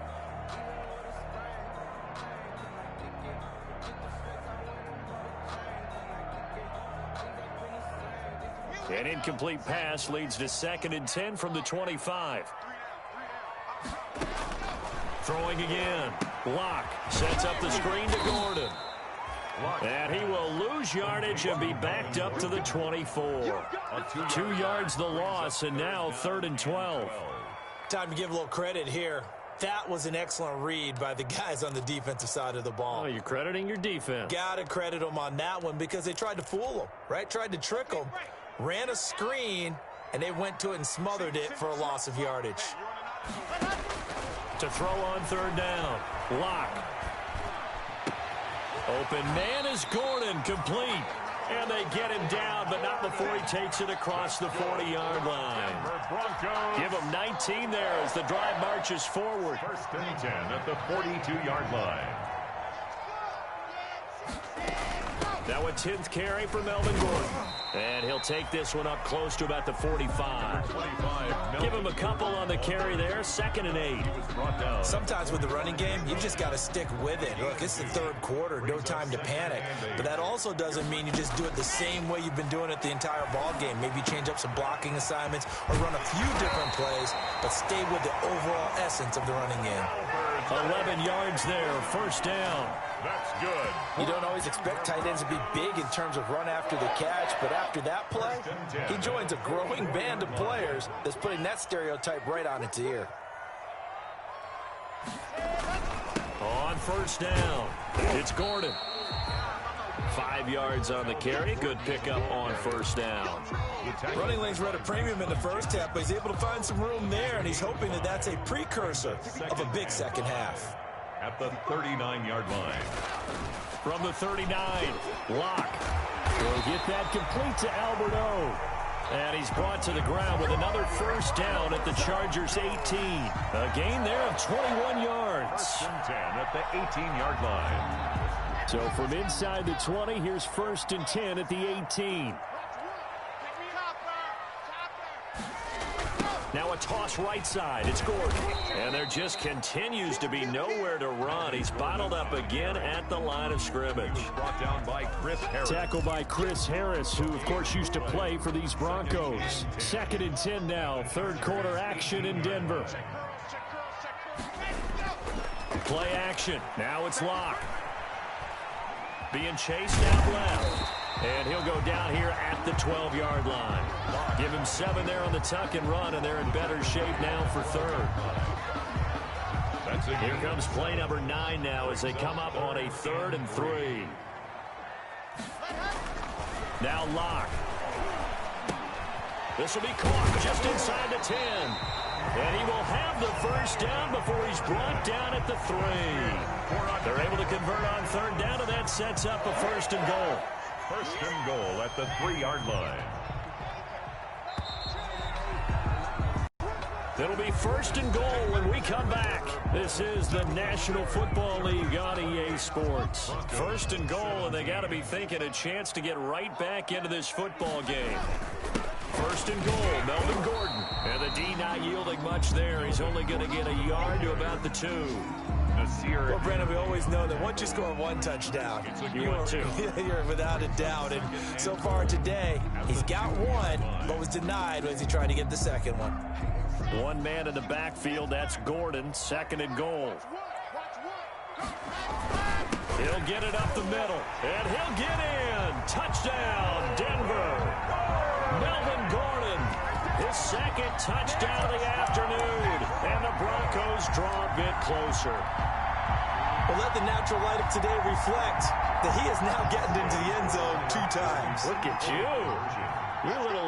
An incomplete pass leads to 2nd and 10 from the 25. Throwing again. Locke sets up the screen to Gordon. And he will lose yardage and be backed up to the 24. 2 yards the loss, and now 3rd and 12. Time to give a little credit here. That was an excellent read by the guys on the defensive side of the ball. Oh, you're crediting your defense. Got to credit them on that one because they tried to fool them, right? Tried to trick them. Ran a screen, and they went to it and smothered it for a loss of yardage. To throw on 3rd down. Locke. Open man is Gordon, complete. And they get him down, but not before he takes it across the 40-yard line. Give him 19 there as the drive marches forward. 1st and 10 at the 42-yard line. Now a 10th carry for Melvin Gordon. And he'll take this one up close to about the 45. Give him a couple on the carry there. 2nd and 8. Sometimes with the running game, you just got to stick with it. Look, it's the 3rd quarter. No time to panic. But that also doesn't mean you just do it the same way you've been doing it the entire ball game. Maybe change up some blocking assignments or run a few different plays, but stay with the overall essence of the running game. 11 yards there. 1st down. That's good. You don't always expect tight ends to be big in terms of run after the catch, but after that play, he joins a growing band of players that's putting that stereotype right on its ear. On 1st down, it's Gordon. 5 yards on the carry. Good pickup on 1st down. Running lanes were at a premium in the first half, but he's able to find some room there, and he's hoping that that's a precursor of a big second half. At the 39-yard line. From the 39, Locke will get that complete to Alberto. And he's brought to the ground with another 1st down at the Chargers' 18. A gain there of 21 yards. 1st and 10 at the 18-yard line. So from inside the 20, here's 1st and 10 at the 18. Now a toss right side. It's Gordon. And there just continues to be nowhere to run. He's bottled up again at the line of scrimmage. Brought down by Chris Harris. Tackled by Chris Harris, who, of course, used to play for these Broncos. 2nd and 10 now. 3rd quarter action in Denver. Play action. Now it's Locke. Being chased out left. And he'll go down here at the 12-yard line. Give him 7 there on the tuck and run, and they're in better shape now for 3rd. Here comes play number 9 now as they come up on a 3rd and 3. Now Locke. This will be caught just inside the 10. And he will have the 1st down before he's brought down at the 3. They're able to convert on 3rd down, and that sets up a 1st and goal. 1st and goal at the 3-yard line. It'll be 1st and goal when we come back. This is the National Football League on EA Sports. 1st and goal, and they got to be thinking a chance to get right back into this football game. 1st and goal, Melvin Gordon. And the D not yielding much there. He's only going to get a yard to about the 2. Well, Brandon, we always know that once you score one touchdown, you're without a doubt. And so far today, he's got one, but was denied as he tried to get the second one. One man in the backfield, that's Gordon, 2nd and goal. He'll get it up the middle, and he'll get in. Touchdown, Denver. Melvin Gordon, his 2nd touchdown of the afternoon, and the Broncos draw a bit closer. Well, let the natural light of today reflect that he is now getting into the end zone 2 times. Look at you. You're a little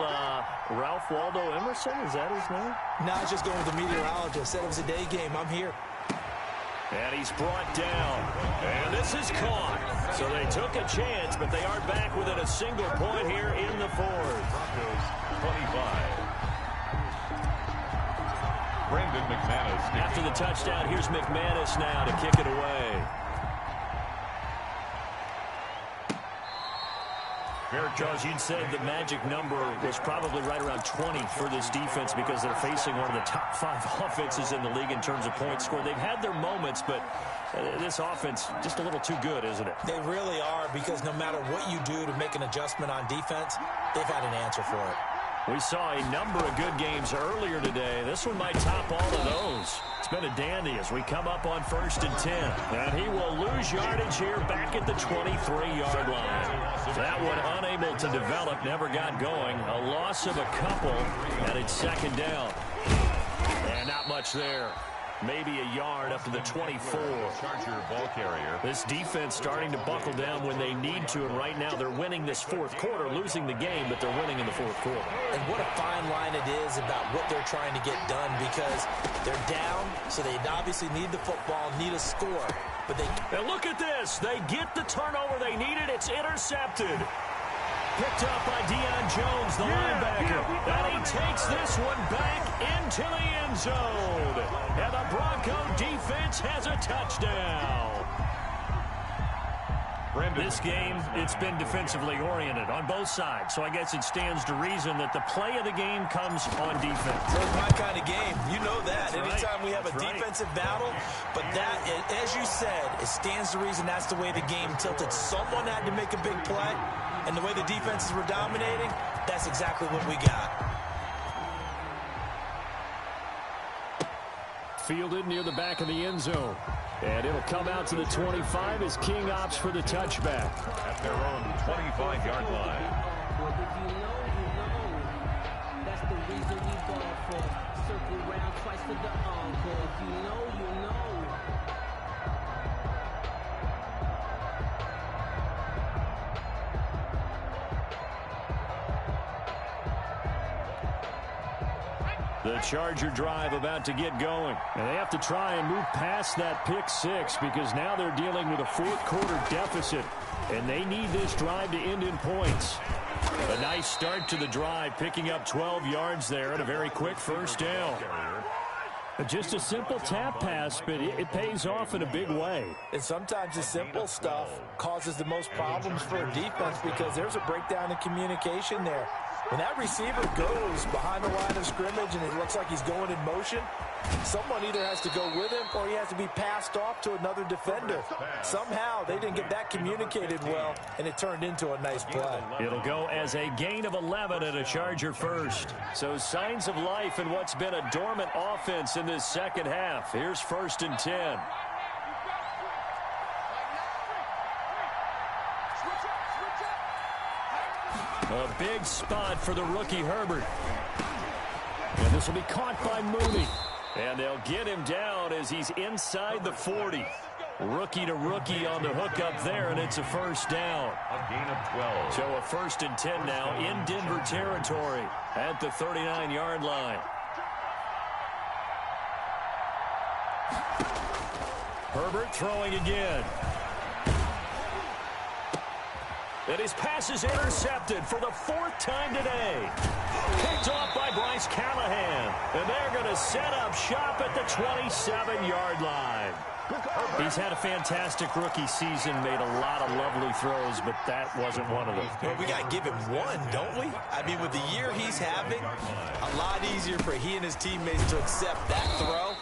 Ralph Waldo Emerson, is that his name? No, I was just going with the meteorologist. Said it was a day game. I'm here. And he's brought down. And this is caught. So they took a chance, but they are back within a single point here in the 4th. Broncos 25. Brendan McManus. After the touchdown, here's McManus now to kick it away. Charles, you'd said the magic number was probably right around 20 for this defense because they're facing one of the top 5 offenses in the league in terms of points scored. They've had their moments, but this offense just a little too good, isn't it? They really are, because no matter what you do to make an adjustment on defense, they've had an answer for it. We saw a number of good games earlier today. This one might top all of those. It's been a dandy as we come up on 1st and 10. And he will lose yardage here back at the 23-yard line. That one unable to develop, never got going. A loss of a couple, and it's 2nd down. And not much there. Maybe a yard up to the 24. Charger ball carrier. This defense starting to buckle down when they need to, and right now they're winning this 4th quarter, losing the game, but they're winning in the 4th quarter. And what a fine line it is about what they're trying to get done, because they're down, so they obviously need the football, need a score. But they... And look at this. They get the turnover they needed. It's intercepted. Picked up by Deion Jones, the linebacker. And he takes this one back into the end zone. And the Bronco defense has a touchdown. This game, it's been defensively oriented on both sides. So I guess it stands to reason that the play of the game comes on defense. It's my kind of game. You know that. Anytime we have a defensive battle, but that, as you said, it stands to reason that's the way the game tilted. Someone had to make a big play, and the way the defenses were dominating, that's exactly what we got. Fielded near the back of the end zone. And it'll come out to the 25 as King opts for the touchback. At their own 25-yard line. Well, if you know, that's the reason we ball for. Circle round twice for the encore. If you know, you know. The Charger drive about to get going. And they have to try and move past that pick 6 because now they're dealing with a 4th quarter deficit. And they need this drive to end in points. A nice start to the drive, picking up 12 yards there and a very quick 1st down. Just a simple tap pass, but it pays off in a big way. And sometimes the simple stuff causes the most problems for a defense because there's a breakdown in communication there. When that receiver goes behind the line of scrimmage and it looks like he's going in motion, someone either has to go with him or he has to be passed off to another defender. Somehow they didn't get that communicated well, and it turned into a nice play. It'll go as a gain of 11 and a Charger first. So signs of life in what's been a dormant offense in this second half. Here's 1st and 10. A big spot for the rookie Herbert. And this will be caught by Mooney. And they'll get him down as he's inside the 40. Rookie to rookie on the hook up there, and it's a 1st down. A gain of 12. So a 1st and 10 now in Denver territory at the 39-yard line. Herbert throwing again. And his pass is intercepted for the 4th time today. Picked off by Bryce Callahan. And they're going to set up shop at the 27-yard line. He's had a fantastic rookie season, made a lot of lovely throws, but that wasn't one of them. Well, we got to give him one, don't we? I mean, with the year he's having, a lot easier for he and his teammates to accept that throw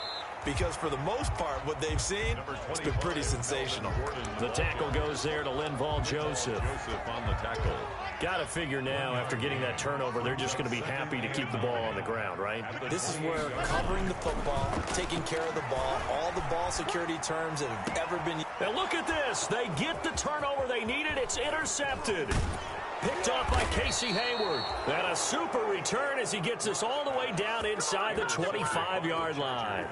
because for the most part, what they've seen, it's been pretty sensational. The tackle goes there to Linval Joseph. Joseph on the tackle. Got to figure now, after getting that turnover, they're just going to be happy to keep the ball on the ground, right? This is where covering the football, taking care of the ball, all the ball security terms that have ever been. And look at this. They get the turnover they needed. It's intercepted. Picked off by Casey Hayward. And a super return as he gets us all the way down inside the 25-yard line.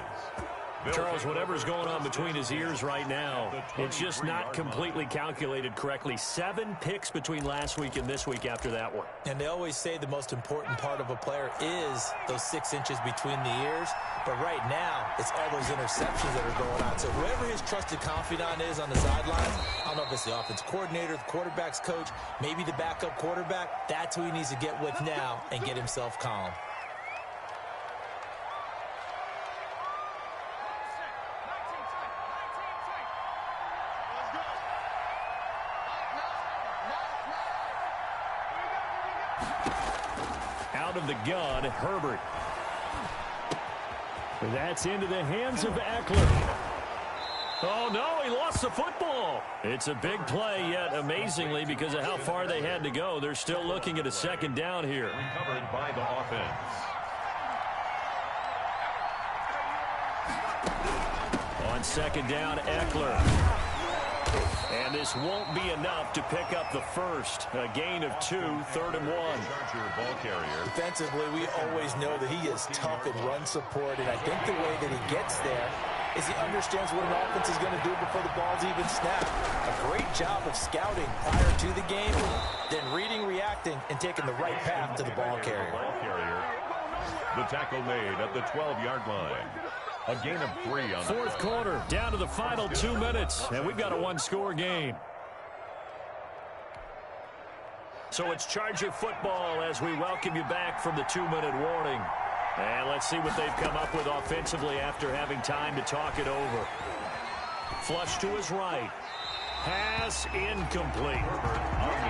Charles, whatever's going on between his ears right now, it's just not completely calculated correctly. 7 picks between last week and this week after that one. And they always say the most important part of a player is those 6 inches between the ears. But right now, it's all those interceptions that are going on. So whoever his trusted confidant is on the sidelines, I don't know if it's the offense coordinator, the quarterback's coach, maybe the backup quarterback, that's who he needs to get with now and get himself calm. Out of the gun, Herbert. That's into the hands of Eckler. Oh, no, he lost the football. It's a big play, yet amazingly, because of how far they had to go, they're still looking at a second down here. Recovered by the offense. On second down, Eckler. And this won't be enough to pick up the first. A gain of 2, 3rd and 1. Charger ball carrier. Defensively, we always know that he is tough in run support, and I think the way that he gets there is he understands what an offense is going to do before the ball's even snapped. A great job of scouting prior to the game, then reading, reacting, and taking the right path to the ball carrier. The tackle made at the 12-yard line. A gain of 3 on the fourth quarter, down to the final 2 minutes, and we've got a one-score game. So it's Charger football as we welcome you back from the 2-minute warning. And let's see what they've come up with offensively after having time to talk it over. Flush to his right. Pass incomplete.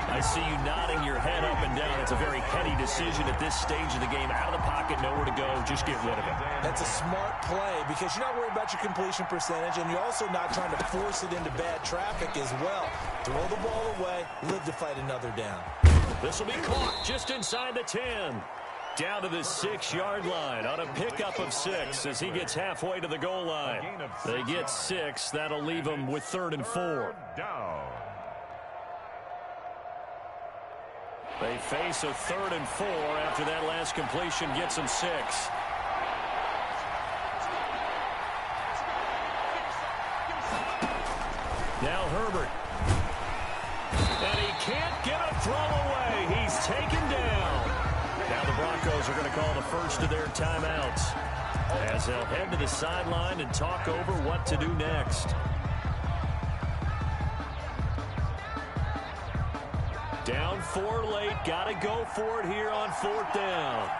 I see you nodding your head up and down. It's a very heady decision at this stage of the game. Out of the pocket, nowhere to go. Just get rid of it. That's a smart play because you're not worried about your completion percentage, and you're also not trying to force it into bad traffic as well. Throw the ball away, live to fight another down. This will be caught just inside the 10. Down to the 6-yard line on a pickup of 6 as he gets halfway to the goal line. They get 6. That'll leave them with 3rd and 4. Down. They face a 3rd and 4 after that last completion gets them 6. Now Herbert. And he can't get a throw away. He's taken down. Now the Broncos are going to call the first of their timeouts as they'll head to the sideline and talk over what to do next. Down 4 late. Got to go for it here on 4th down.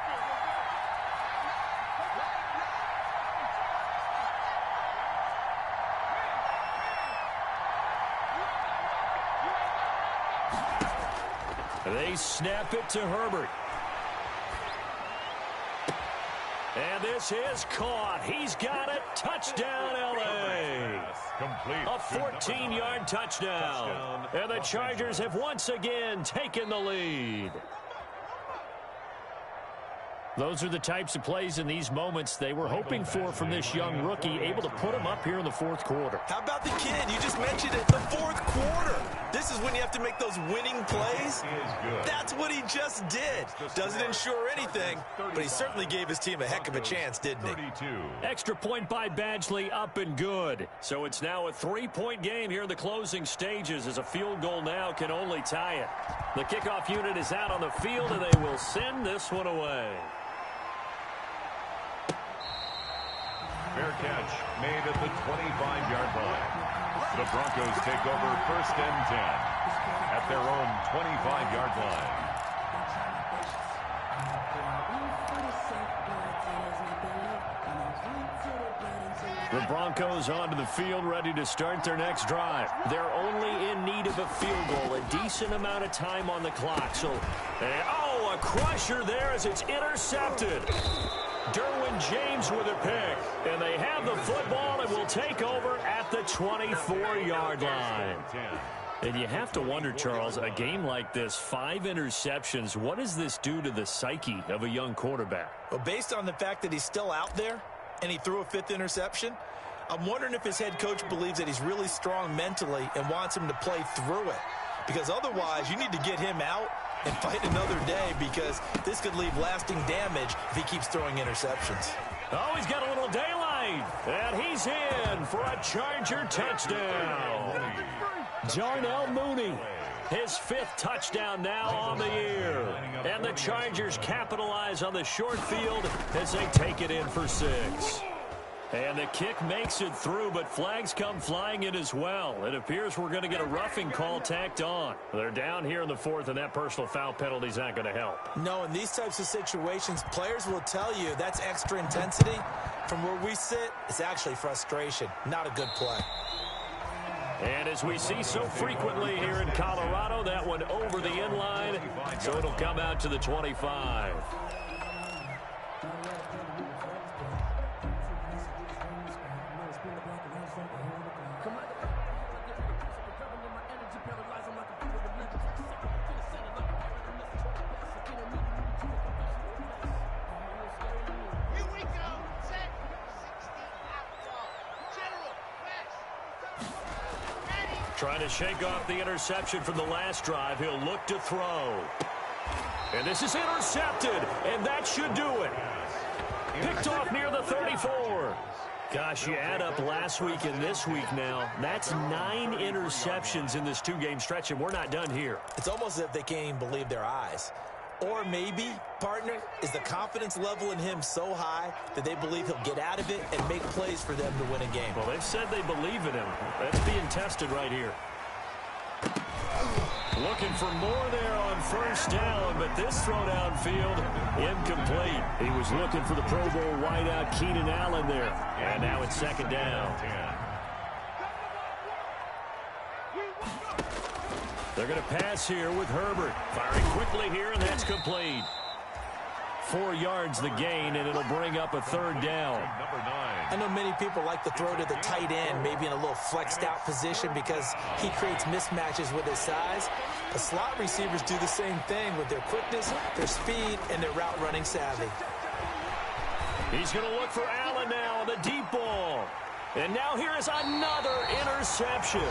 They snap it to Herbert. And this is caught. He's got it. Touchdown, L.A. A 14-yard touchdown. And the Chargers have once again taken the lead. Those are the types of plays in these moments they were hoping for from this young rookie, able to put him up here in the 4th quarter. How about the kid? You just mentioned it, the 4th quarter. This is when you have to make those winning plays. That's what he just did. Doesn't ensure anything, but he certainly gave his team a heck of a chance, didn't he? Extra point by Badgley, up and good. So it's now a 3-point game here in the closing stages as a field goal now can only tie it. The kickoff unit is out on the field, and they will send this one away. Fair catch made at the 25-yard line. The Broncos take over 1st and 10 at their own 25-yard line. The Broncos onto the field, ready to start their next drive. They're only in need of a field goal, a decent amount of time on the clock. So, a crusher there as it's intercepted. Derwin James with a pick. And they have the football and will take over at the 24-yard line. And you have to wonder, Charles, a game like this, 5 interceptions, what does this do to the psyche of a young quarterback? Well, based on the fact that he's still out there and he threw a 5th interception, I'm wondering if his head coach believes that he's really strong mentally and wants him to play through it. Because otherwise, you need to get him out and fight another day, because this could leave lasting damage if he keeps throwing interceptions. Oh, he's got a little daylight, and he's in for a Charger touchdown. Darnell Mooney, his 5th touchdown now on the year. And the Chargers capitalize on the short field as they take it in for 6. And the kick makes it through, but flags come flying in as well. It appears we're going to get a roughing call tacked on. They're down here in the 4th, and that personal foul penalty is not going to help. No, in these types of situations, players will tell you that's extra intensity. From where we sit, it's actually frustration. Not a good play. And as we see so frequently here in Colorado, that one over the inline, so it'll come out to the 25. Trying to shake off the interception from the last drive. He'll look to throw. And this is intercepted, and that should do it. Picked off near the 34. Gosh, you add up last week and this week now. That's 9 interceptions in this 2-game stretch, and we're not done here. It's almost as if they can't even believe their eyes. Or maybe, partner, is the confidence level in him so high that they believe he'll get out of it and make plays for them to win a game. Well, they've said they believe in him. That's being tested right here. Looking for more there on 1st down, but this throw downfield incomplete. He was looking for the Pro Bowl wideout Keenan Allen there. And now it's 2nd down. They're going to pass here with Herbert. Firing quickly here, and that's complete. 4 yards the gain, and it'll bring up a 3rd down. I know many people like to throw to the tight end, maybe in a little flexed out position because he creates mismatches with his size. The slot receivers do the same thing with their quickness, their speed, and their route running savvy. He's going to look for Allen now on the deep ball. And now here is another interception.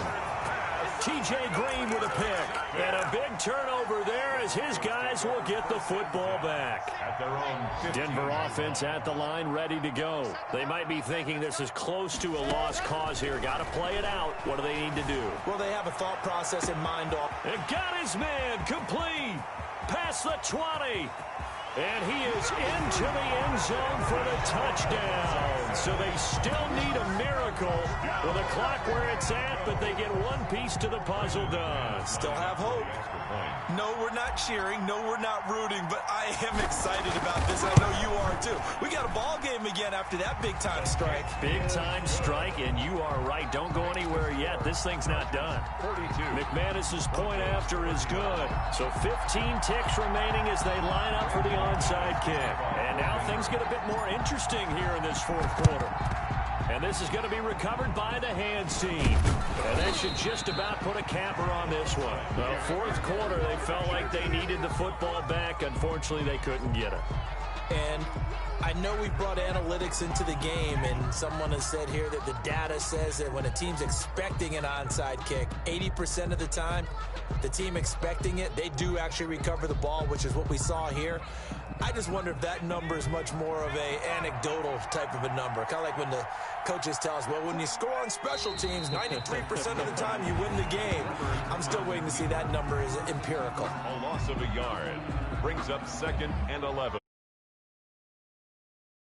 T.J. Green with a pick. And a big turnover there as his guys will get the football back. At their own Denver offense at the line, ready to go. They might be thinking this is close to a lost cause here. Got to play it out. What do they need to do? Well, they have a thought process in mind. And got his man complete. Past the 20. And he is into the end zone for the touchdown. So they still need a miracle with the clock where it's at, but they get one piece to the puzzle done. Still have hope. No, we're not cheering. No, we're not rooting, but I am excited about this. I know you are too. We got a ball game again after that big-time strike. Big-time strike, and you are right. Don't go anywhere yet. This thing's not done. 42. McManus's point after is good. So 15 ticks remaining as they line up for the onside kick. And now things get a bit more interesting here in this 4th quarter. And this is going to be recovered by the hands team. And that should just about put a capper on this one. The 4th quarter, they felt like they needed the football back. Unfortunately, they couldn't get it. And I know we brought analytics into the game, and someone has said here that the data says that when a team's expecting an onside kick, 80% of the time, the team expecting it, they do actually recover the ball, which is what we saw here. I just wonder if that number is much more of a anecdotal type of a number. Kind of like when the coaches tell us, well, when you score on special teams, 93% of the time you win the game. I'm still waiting to see that number is empirical. A loss of a yard brings up 2nd and 11.